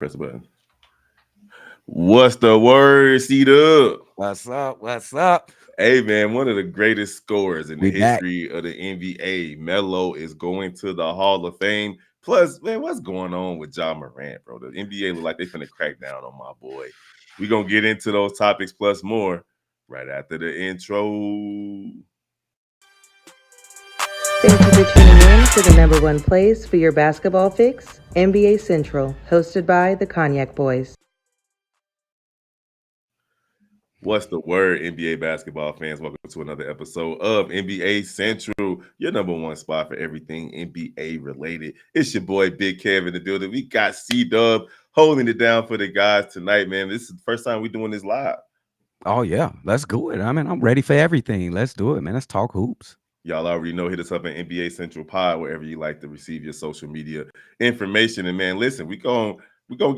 Press the button. What's the word, C-Dub? What's up? What's up? Hey, man, one of the greatest scorers in the We back. history of the NBA, Melo, is going to the Hall of Fame. Plus, man, what's going on with Ja Morant, bro? The NBA look like they finna crack down on my boy. We gonna get into those topics plus more right after the intro. Thank you for tuning in to the number one place for your basketball fix, NBA Central, hosted by the Cognac Boys. What's the word, NBA basketball fans? Welcome to another episode of NBA Central, your number one spot for everything NBA related. It's your boy Big Kev in the building. We got C-Dub holding it down for the guys tonight, man. This is the first time we're doing this live. Oh yeah, let's do it. I mean, I'm ready for everything. Let's do it, man. Let's talk hoops. Y'all already know, hit us up at NBA Central Pod, wherever you like to receive your social media information. And man, listen, we gonna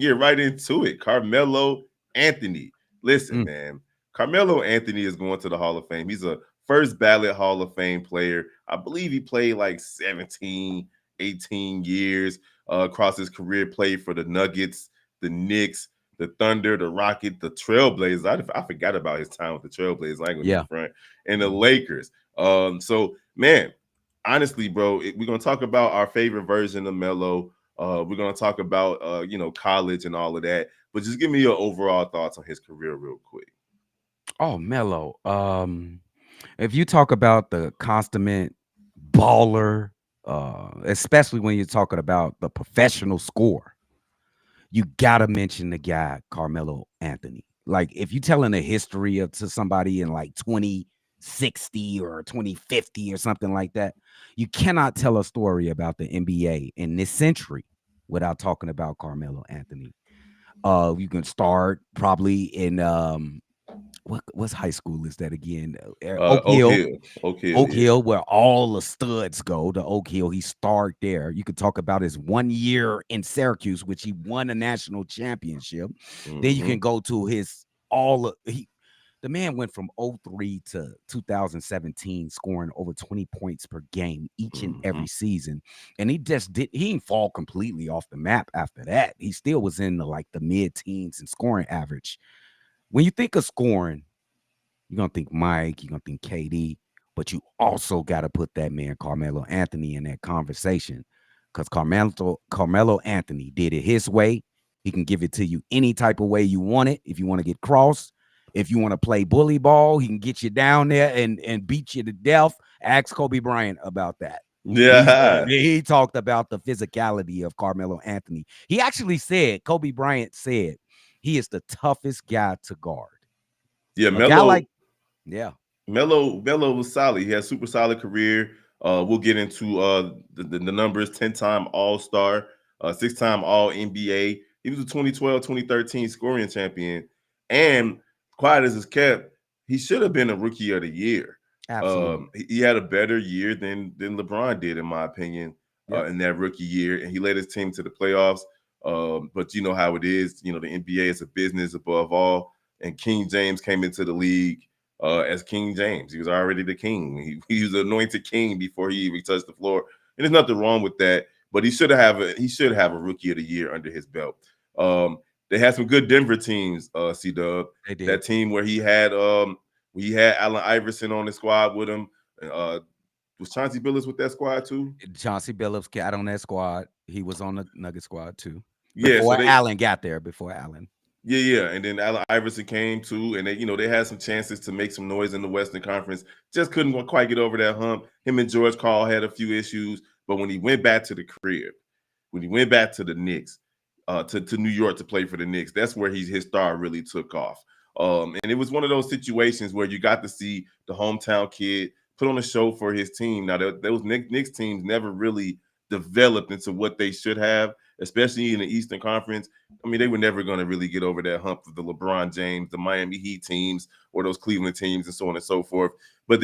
get right into it. Carmelo Anthony. Listen, Mm, man. Carmelo Anthony is going to the Hall of Fame. He's a first ballot Hall of Fame player. I believe he played like 17, 18 years across his career, played for the Nuggets, the Knicks, the Thunder, the Rockets, the Trailblazers. I forgot about his time with the Trailblazers. I ain't gonna yeah. even front. And the Lakers. So man, honestly, bro, we're gonna talk about our favorite version of Melo. We're gonna talk about college and all of that. But just give me your overall thoughts on his career real quick. Oh, Mello. If you talk about the consummate baller, especially when you're talking about the professional score, you gotta mention the guy Carmelo Anthony. Like if you telling a history of to somebody in like 2060 or 2050 or something like that, you cannot tell a story about the NBA in this century without talking about Carmelo Anthony. You can start probably in what's high school is that again? Oak Oak Hill. Hill. Oak Hill, Oak yeah. Hill, where all the studs go to Oak Hill. He started there. You could talk about his 1 year in Syracuse, which he won a national championship. Then you Mm-hmm. can go to his all of he the man went from '03 to 2017, scoring over 20 points per game each and Mm-hmm. every season. And he didn't fall completely off the map after that. He still was in the mid-teens in scoring average. When you think of scoring, you're gonna think Mike, you're gonna think KD, but you also got to put that man Carmelo Anthony in that conversation because Carmelo Anthony did it his way. He can give it to you any type of way you want it. If you want to get crossed, if you want to play bully ball, he can get you down there and beat you to death. Ask Kobe Bryant about that. Yeah. He talked about the physicality of Carmelo Anthony. He actually said, Kobe Bryant said, he is the toughest guy to guard. Yeah, A guy Melo like, yeah. Melo was solid. He had a super solid career. We'll get into the numbers: 10-time All-Star, 6-time All NBA. He was a 2012, 2013 scoring champion. And quiet as it's kept, he should have been a Rookie of the Year. Absolutely. He had a better year than LeBron did, in my opinion, Yep. in that rookie year, and he led his team to the playoffs. But you know how it is. You know the NBA is a business above all, and King James came into the league as King James. He was already the king. He was anointed king before he even touched the floor. And there's nothing wrong with that. But he should have a Rookie of the Year under his belt. Um, they had some good Denver teams. C Dub, They did. that team where he had Allen Iverson on the squad with him. Was Chauncey Billups with that squad too? Chauncey Billups got on that squad. He was on the Nugget squad too. Yeah. So Before they Allen got there, before Allen. Yeah. And then Allen Iverson came too, and they had some chances to make some noise in the Western Conference. Just couldn't quite get over that hump. Him and George Karl had a few issues, but when he went back to the crib, when he went back to the Knicks, to New York to play for the Knicks, that's where his star really took off. And it was one of those situations where you got to see the hometown kid put on a show for his team. Now, those Knicks teams never really developed into what they should have, especially in the Eastern Conference. I mean, they were never going to really get over that hump of the LeBron James, the Miami Heat teams, or those Cleveland teams, and so on and so forth. But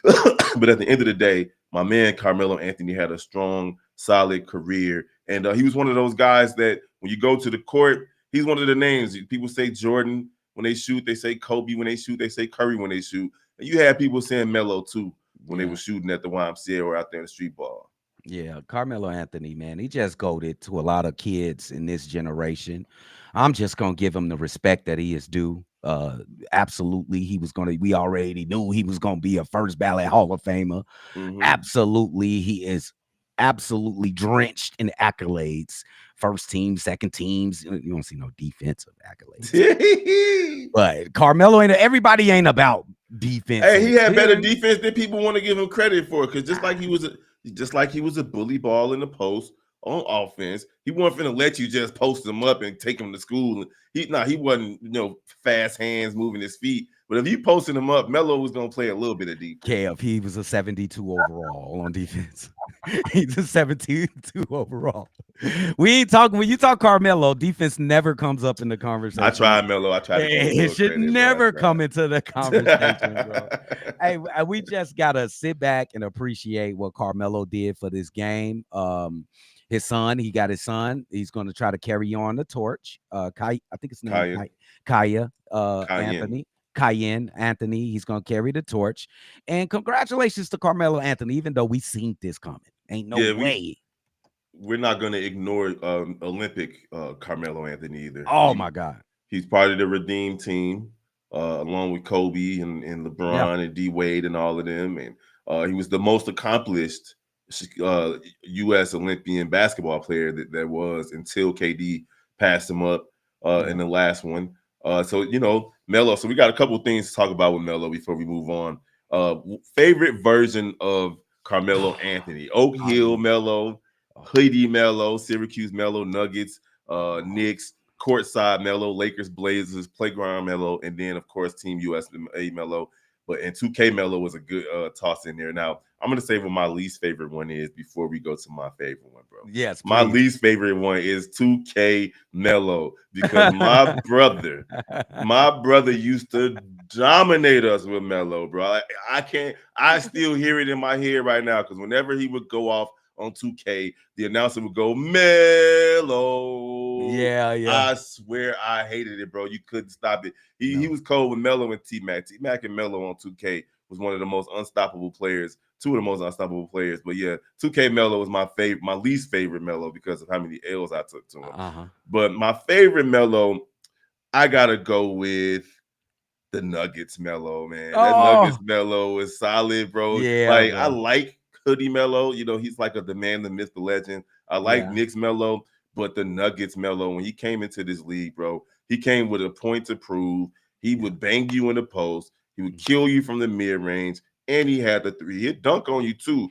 but at the end of the day, my man Carmelo Anthony had a strong, solid career, and he was one of those guys that when you go to the court, he's one of the names. People say Jordan when they shoot, they say Kobe when they shoot, they say Curry when they shoot, and you had people saying Melo too when they Yeah. were shooting at the YMCA or out there in the street ball. Yeah, Carmelo Anthony, man, he just goaded to a lot of kids in this generation. I'm just gonna give him the respect that he is due. Absolutely, he was gonna. We already knew he was gonna be a first ballot Hall of Famer. Mm-hmm. Absolutely, he is absolutely drenched in accolades. First team, second teams. You don't see no defensive accolades, but Carmelo ain't. Everybody ain't about defense. Hey, And he had better defense than people want to give him credit for. Because just like he was a bully ball in the post on offense, he wasn't finna let you just post him up and take him to school. He wasn't fast hands moving his feet. But if you posted him up, Melo was gonna play a little bit of defense. Kev, he was a 72 overall on defense. He's a 72 overall. We ain't talking when you talk Carmelo, defense never comes up in the conversation. I tried Melo. I tried to give him a It little should credit, never come into the conversation, bro. Hey, Hey, we just gotta sit back and appreciate what Carmelo did for this game. His son, he got his son. He's going to try to carry on the torch. I think his name Kaya Anthony. Cayenne Anthony. He's going to carry the torch. And congratulations to Carmelo Anthony, even though we seen this coming. Ain't no way. We're not going to ignore Olympic Carmelo Anthony either. Oh, my God. He's part of the Redeem team, along with Kobe and LeBron and D Wade and all of them. And he was the most accomplished U.S. Olympian basketball player that was until KD passed him up in the last one. So Melo. So we got a couple of things to talk about with Melo before we move on. Favorite version of Carmelo Anthony: Oak Hill Melo, Hoodie Melo, Syracuse Melo, Nuggets, Knicks, courtside Melo, Lakers, Blazers, playground Melo, and then of course Team USA Melo. But and 2K Melo was a good toss in there. Now I'm gonna say what my least favorite one is before we go to my favorite one, bro. Yes, please. My least favorite one is 2K Melo because my brother used to dominate us with Melo, bro. I still hear it in my head right now because whenever he would go off on 2K, the announcer would go, Melo. Yeah. I swear I hated it, bro. You couldn't stop it. He was cold with Melo and T-Mac. T-Mac and Melo on 2K was one of the most unstoppable players, two of the most unstoppable players. But yeah, 2K Melo was my least favorite Melo because of how many L's I took to him. But my favorite Melo, I gotta go with the Nuggets Melo, man. That Nuggets Melo is solid, bro. Yeah, like bro. I like Hoodie Melo. He's like the man, the myth, the legend. I like Knicks Melo, but the Nuggets Melo, when he came into this league, bro, he came with a point to prove. He would bang you in the post. He would kill you from the mid range, and he had the three. He'd dunk on you too.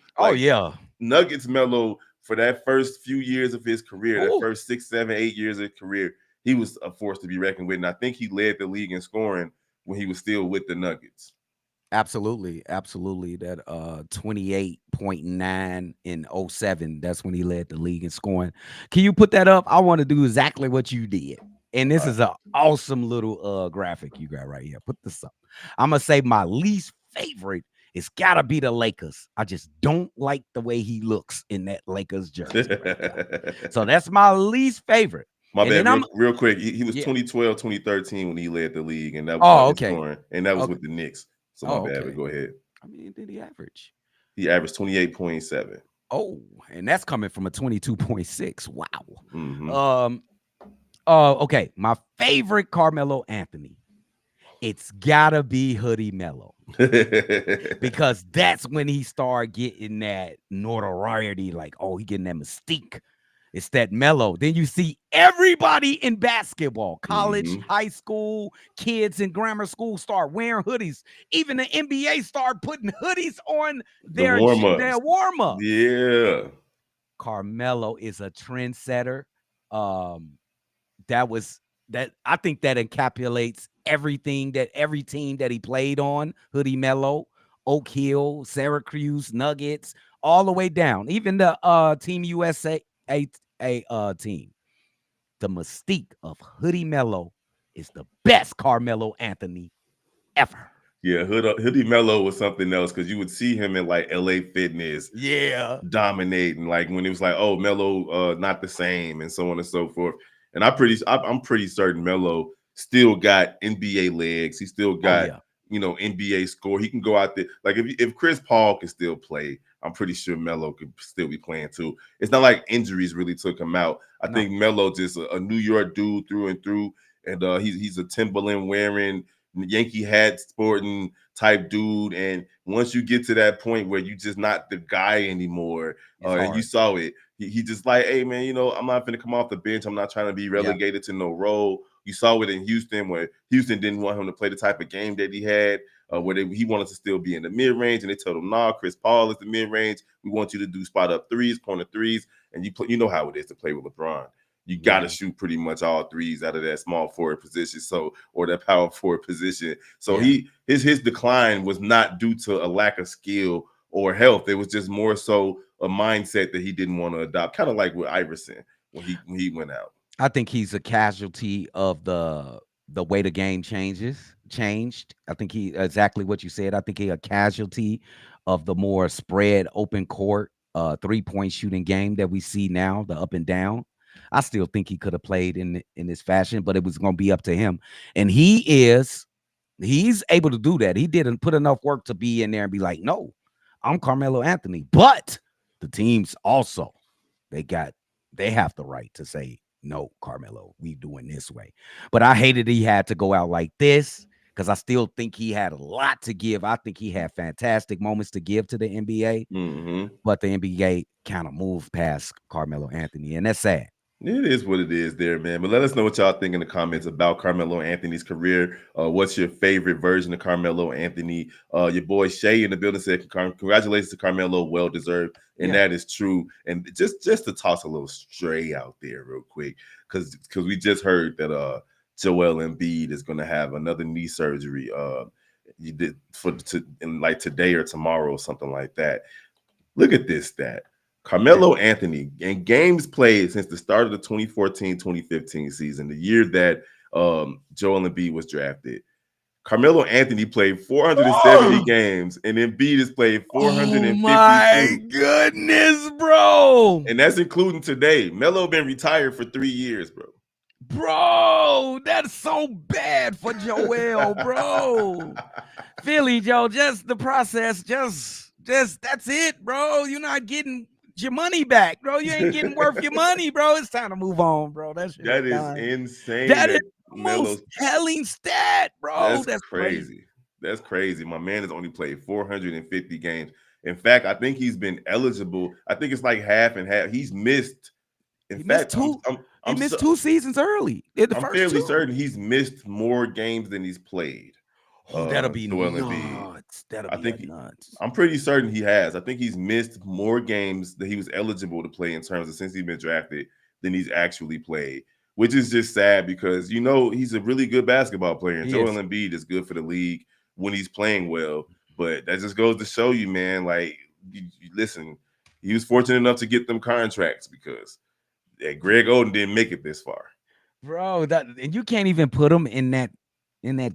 Nuggets Melo for that first few years of his career, that first 6, 7, 8 years of his career, he was a force to be reckoned with. And I think he led the league in scoring when he was still with the Nuggets. Absolutely. That 28.9 in 07, that's when he led the league in scoring. Can you put that up? I want to do exactly what you did. And this is an awesome little graphic you got right here. Put this up. I'm going to say my least favorite, it's got to be the Lakers. I just don't like the way he looks in that Lakers jersey. So that's my least favorite. My bad, real quick. He was 2012, 2013 when he led the league, and that was scoring, and that was with the Knicks. So my bad, but go ahead. I mean, did he average? He averaged 28.7. Oh, and that's coming from a 22.6. Wow. Mm-hmm. Okay. My favorite Carmelo Anthony. It's gotta be Hoodie Melo. Because that's when he started getting that notoriety, like, he getting that mystique. It's that Melo. Then you see everybody in basketball, college, high school, kids in grammar school start wearing hoodies. Even the NBA start putting hoodies on their warm-ups. Yeah. Carmelo is a trendsetter. I think that encapsulates everything that every team that he played on. Hoodie Melo, Oak Hill, Syracuse, Nuggets, all the way down. Even the Team USA team. The mystique of Hoodie Melo is the best Carmelo Anthony ever. Yeah, Hoodie Melo was something else because you would see him in like LA Fitness, dominating. Like when it was like, Melo, not the same, and so on and so forth. And I'm pretty certain Melo still got NBA legs. He still got NBA score. He can go out there. Like if Chris Paul can still play, I'm pretty sure Melo could still be playing too. It's not like injuries really took him out. I think Melo just a New York dude through and through, and he's a Timberland wearing, Yankee hat sporting type dude. And once you get to that point where you just not the guy anymore, and you saw it, he just like, hey man, I'm not going to come off the bench. I'm not trying to be relegated to no role. You saw it in Houston where Houston didn't want him to play the type of game that he had, where he wanted to still be in the mid-range, and they told him, nah, Chris Paul is the mid-range. We want you to do spot-up threes, corner threes, and you know how it is to play with LeBron. You got to shoot pretty much all threes out of that small forward position, or that power forward position. So his decline was not due to a lack of skill or health. It was just more so a mindset that he didn't want to adopt, kind of like with Iverson when he went out. I think he's a casualty of the way the game changed. I think he exactly what you said. I think he a casualty of the more spread open court 3-point shooting game that we see now, the up and down. I still think he could have played in this fashion, but it was going to be up to him. And he's able to do that. He didn't put enough work to be in there and be like, no, I'm Carmelo Anthony. But the teams also, they have the right to say, no, Carmelo, we doing this way. But I hated he had to go out like this because I still think he had a lot to give. I think he had fantastic moments to give to the NBA, but the NBA kind of moved past Carmelo Anthony, and that's sad. It is what it is there, man. But let us know what y'all think in the comments about Carmelo Anthony's career. What's your favorite version of Carmelo Anthony? Your boy Shay in the building said, congratulations to Carmelo, well-deserved. And that is true. And just to toss a little stray out there real quick, because we just heard that Joel Embiid is going to have another knee surgery in like today or tomorrow or something like that. Look at this stat. Carmelo Anthony, in games played since the start of the 2014-2015 season, the year that Joel Embiid was drafted, Carmelo Anthony played 470 games, and Embiid has played 452. Oh my goodness, bro! And that's including today. Melo been retired for 3 years, bro. Bro, that's so bad for Joel, bro. Philly, Joe, just the process, just that's it, bro. You're not getting your money back, bro. You ain't getting worth your money, bro. It's time to move on, bro. That is insane. That is most telling stat, bro. That's crazy. That's crazy. My man has only played 450 games. In fact, I think he's been eligible. I think it's like half and half. He's missed. He missed 2 seasons early. I'm fairly certain he's missed more games than he's played. That'll be nuts. That'll be nuts. I'm pretty certain he has. I think he's missed more games that he was eligible to play in terms of since he's been drafted than he's actually played, which is just sad because, he's a really good basketball player. And Joel Embiid is good for the league when he's playing well. But that just goes to show you, man, like, listen, he was fortunate enough to get them contracts because Greg Oden didn't make it this far. Bro, and you can't even put him in that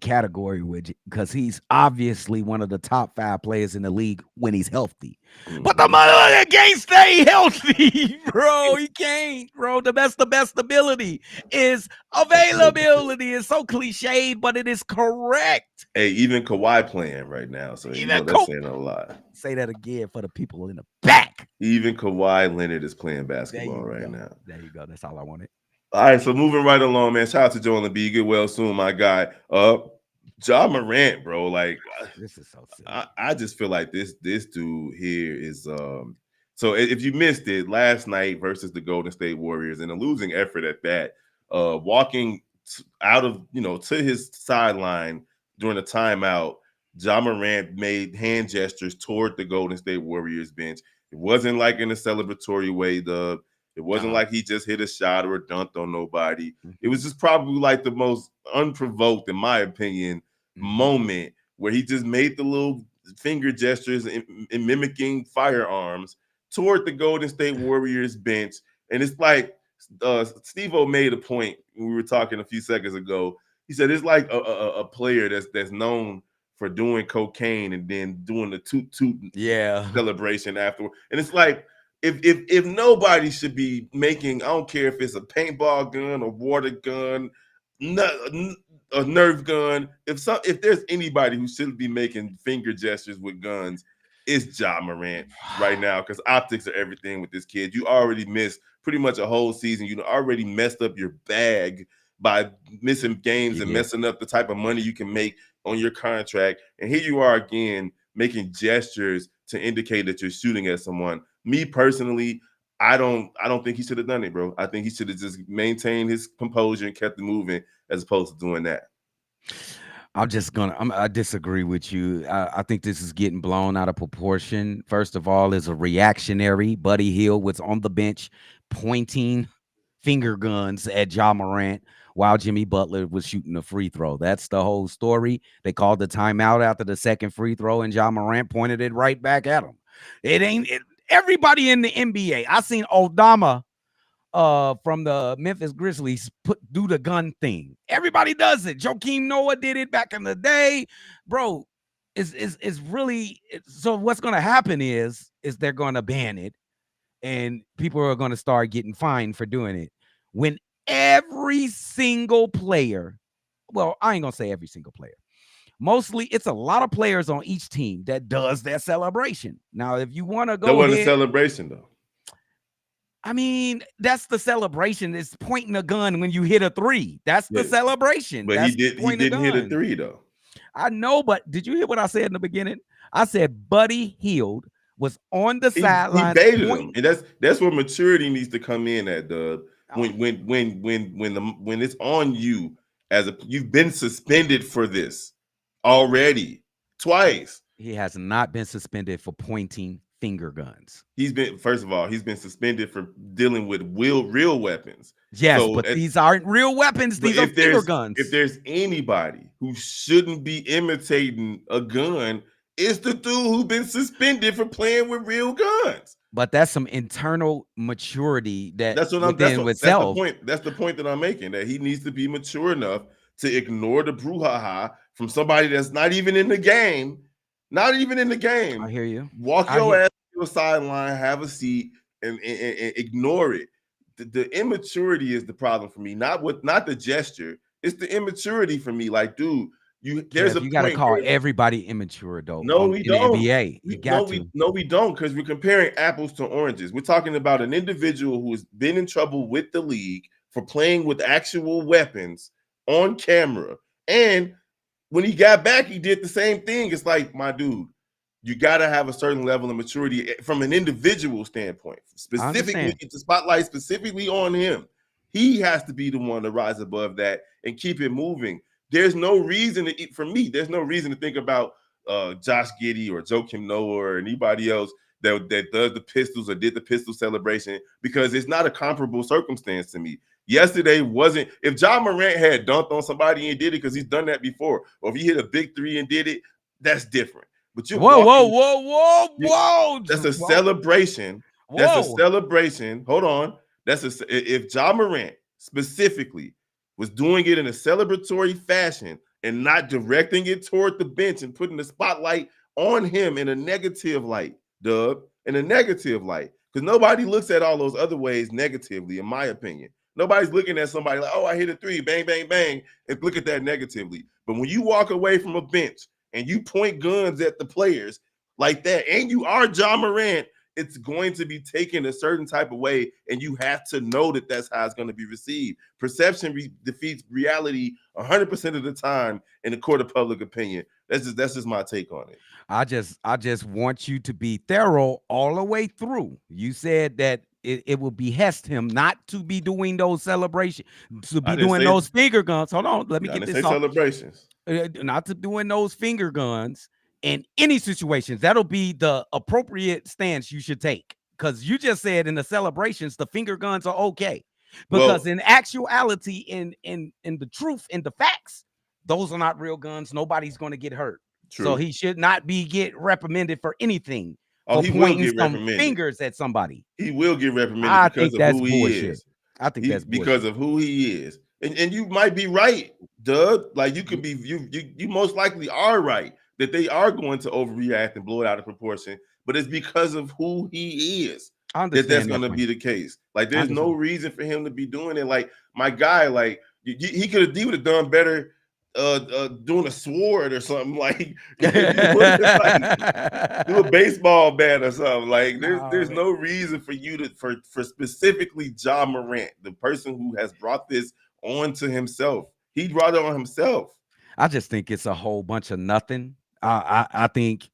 category because he's obviously one of the top 5 players in the league when he's healthy. But the motherfucker can't stay healthy, bro. He can't, bro. The best ability is availability. It's so cliche, but it is correct. Hey, even Kawhi playing right now, so that's saying a lot. Say that again for the people in the back. Even Kawhi Leonard is playing basketball right now. There you go. That's all I wanted. All right, so moving right along, man. Shout out to Joel Embiid. Get well soon, my guy. Ja Morant, bro. Like, this is so silly. I just feel like this dude here is so if you missed it last night versus the Golden State Warriors and a losing effort at that, walking out of to his sideline during the timeout, Ja Morant made hand gestures toward the Golden State Warriors bench. It wasn't like in a celebratory way, It wasn't like he just hit a shot or dunked on nobody. It was just probably like the most unprovoked, in my opinion, moment where he just made the little finger gestures in mimicking firearms toward the Golden State Warriors bench. And it's like Steve-O made a point when we were talking a few seconds ago. He said it's like a player that's known for doing cocaine and then doing the toot celebration afterward. And it's like, if nobody should be making, I don't care if it's a paintball gun, a water gun, a Nerf gun. If there's anybody who shouldn't be making finger gestures with guns, it's Ja Morant right now, because optics are everything with this kid. You already missed pretty much a whole season. You already messed up your bag by missing games You and did. messing up the type of money you can make on your contract. And here you are again making gestures to indicate that you're shooting at someone. Me personally, I don't think he should have done it, bro. I think he should have just maintained his composure and kept it moving as opposed to doing that. I disagree with you. I think this is getting blown out of proportion. First of all, is a reactionary. Buddy Hield was on the bench pointing finger guns at Ja Morant while Jimmy Butler was shooting a free throw. That's the whole story. They called the timeout after the second free throw, and Ja Morant pointed it right back at him. Everybody in the NBA. I seen Odama from the Memphis Grizzlies do the gun thing. Everybody does it. Joakim Noah did it back in the day. Bro, it's really so what's gonna happen is they're gonna ban it, and people are gonna start getting fined for doing it. When every single player, well, I ain't gonna say every single player. Mostly it's a lot of players on each team that does that celebration. Now, if you want to That go wasn't a ahead, celebration though. I mean, that's the celebration. It's pointing a gun when you hit a three. That's the celebration. But that's he didn't hit a three though. I know, but did you hear what I said in the beginning? I said Buddy Hield was on the He sidelines baited him, and that's where maturity needs to come in at, Doug. When it's on you you've been suspended for this already twice. He has not been suspended for pointing finger guns. He's been suspended for dealing with real weapons. Yes, So but these aren't real weapons. These are finger guns. If there's anybody who shouldn't be imitating a gun, it's the dude who's been suspended for playing with real guns. But that's some internal maturity That's the point. That's the point that I'm making, that he needs to be mature enough to ignore the brouhaha from somebody that's not even in the game. Not even in the game. I hear you. Walk your ass to the sideline, have a seat, and ignore it. The immaturity is the problem for me. Not the gesture. It's the immaturity for me. Like, dude, you got to call everybody immature though. No, we don't. In the NBA. We don't, because we're comparing apples to oranges. We're talking about an individual who has been in trouble with the league for playing with actual weapons on camera, and when he got back, he did the same thing. It's like, my dude, you got to have a certain level of maturity from an individual standpoint. Specifically, the spotlight specifically on him. He has to be the one to rise above that and keep it moving. There's no reason there's no reason to think about Josh Giddey or Joakim Noah or anybody else that does the pistols or did the pistol celebration, because it's not a comparable circumstance to me. Yesterday wasn't. If Ja Morant had dunked on somebody and did it because he's done that before, or if he hit a big three and did it, that's different. But whoa! That's a celebration. That's a celebration. Hold on. If Ja Morant specifically was doing it in a celebratory fashion and not directing it toward the bench and putting the spotlight on him in a negative light, Dub, in a negative light, because nobody looks at all those other ways negatively, in my opinion. Nobody's looking at somebody like, oh, I hit a three, bang, bang, bang, and look at that negatively. But when you walk away from a bench and you point guns at the players like that, and you are Ja Morant, it's going to be taken a certain type of way, and you have to know that that's how it's going to be received. Perception defeats reality 100% of the time in the court of public opinion. That's just my take on it. I just want you to be thorough all the way through. You said that it will behest him not to be doing those celebrations, to be doing those finger guns. Hold on, let me get this off. Celebrations. Not to doing those finger guns in any situations. That'll be the appropriate stance you should take, because you just said in the celebrations the finger guns are okay, because in actuality, in the truth, in the facts, those are not real guns. Nobody's going to get hurt. True. So he should not get reprimanded for anything. He will get reprimanded. Fingers at somebody. He will get reprimanded because of who he is. I think that's because of who he is. And you might be right, Doug. Like, you could be, you most likely are right that they are going to overreact and blow it out of proportion, but it's because of who he is that's going to be the case. Like, there's no reason for him to be doing it. Like, my guy, like, he would have done better doing a sword or something. Like do a baseball bat or something. Like there's no reason for you to for specifically Ja Morant, the person who has brought this on to himself. He brought it on himself. I just think it's a whole bunch of nothing. I think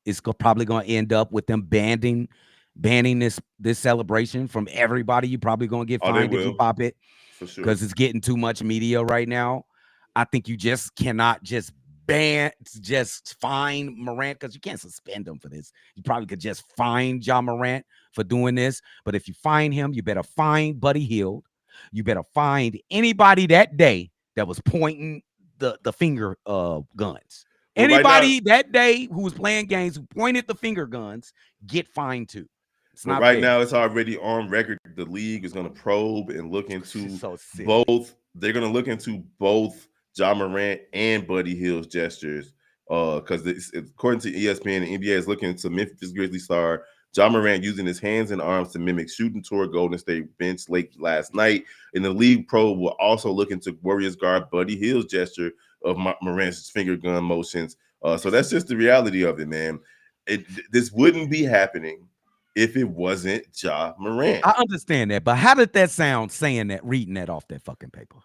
it's probably going to end up with them banning this celebration from everybody. You're probably going to get Oh, they fined if you will, pop it for sure. because it's getting too much media right now. I think you just cannot just fine Morant, because you can't suspend him for this. You probably could just fine Ja Morant for doing this. But if you fine him, you better fine Buddy Hield. You better find anybody that day that was pointing the finger guns. Well, right now, Anybody that day who was playing games who pointed the finger guns get fined too. It's well, not right fair. now it's already on record. The league is going to probe and look into So sick. both. They're going to look into both Ja Morant and Buddy Hield's gestures. Because according to ESPN, the NBA is looking into Memphis Grizzlies star Ja Morant using his hands and arms to mimic shooting toward Golden State bench late last night. And the league probe will also look into Warriors guard Buddy Hield's gesture of Morant's finger gun motions. So that's just the reality of it, man. This wouldn't be happening if it wasn't Ja Morant. I understand that, but how did that sound saying that, reading that off that fucking paper?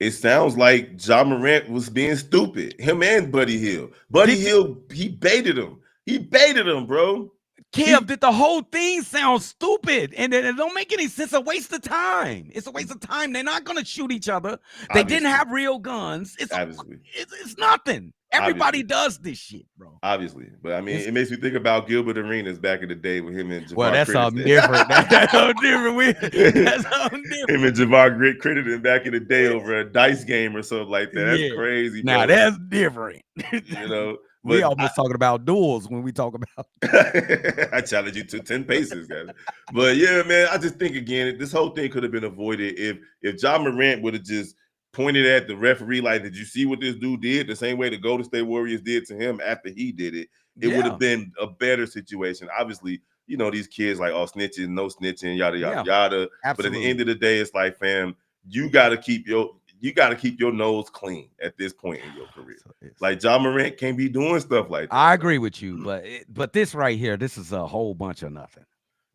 It sounds like Ja Morant was being stupid. Him and Buddy Hield. Buddy Hield, he baited him. He baited him, bro. Kev, did the whole thing sound stupid? And it don't make any sense. It's a waste of time. It's a waste of time. They're not going to shoot each other. They didn't have real guns. It's nothing. Everybody does this shit, bro. Obviously. But I mean, it makes me think about Gilbert Arenas back in the day with him and Javar. Well, that's something different. That's something different. That's something different. Him and Javar credited back in the day over a dice game or something like that. That's crazy, bro. Now, that's different. You know? We almost talking about duels when we talk about. I challenge you to 10 paces, guys. But yeah, man, I just think again, this whole thing could have been avoided if Ja Morant would have just pointed at the referee like, "Did you see what this dude did?" The same way the Golden State Warriors did to him after he did it. It would have been a better situation. Obviously, you know, these kids like, "Oh, snitching, no snitching, yada yada yada." Absolutely. But at the end of the day, it's like, fam, you got to keep your nose clean at this point in your career. Like Ja Morant can't be doing stuff like that. I agree with you, but this right here, this is a whole bunch of nothing.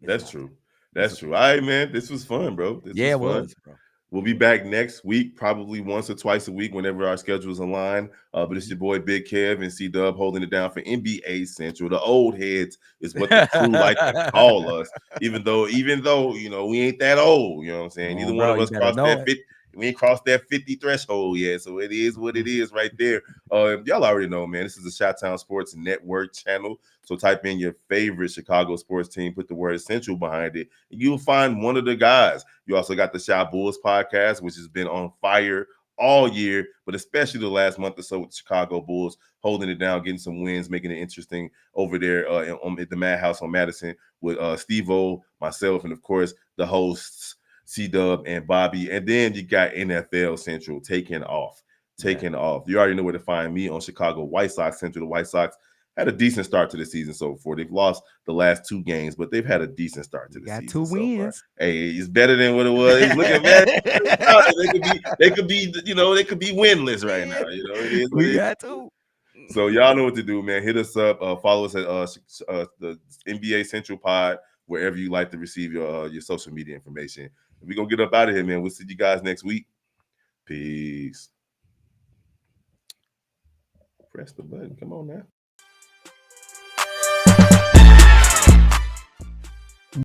That's true. That's true. All right, man. This was fun, bro. It was, bro. We'll be back next week, probably once or twice a week whenever our schedules align. But it's your boy Big Kev and C-Dub holding it down for NBA Central. The old heads is what the crew like to call us. Even though, you know, we ain't that old. You know what I'm saying? Neither one of us crossed that 50. We ain't crossed that 50 threshold yet, so it is what it is right there. Y'all already know, man. This is the Chi-Town Sports Network channel. So type in your favorite Chicago sports team, put the word Central behind it, and you'll find one of the guys. You also got the Chi Bulls podcast, which has been on fire all year, but especially the last month or so with the Chicago Bulls holding it down, getting some wins, making it interesting over there at the Madhouse on Madison with Steve-O, myself, and of course the hosts C-Dub and Bobby. And then you got NFL Central taking off. You already know where to find me on Chicago White Sox Central. The White Sox had a decent start to the season so far. They've lost the last 2 games, but they've had a decent start to the season. Got 2 wins. So hey, it's better than what it was. It's looking bad. They could be, you know, they could be winless right now. You know, it is what we got 2. So y'all know what to do, man. Hit us up. Follow us at the NBA Central Pod, wherever you like to receive your social media information. We're going to get up out of here, man. We'll see you guys next week. Peace. Press the button. Come on now.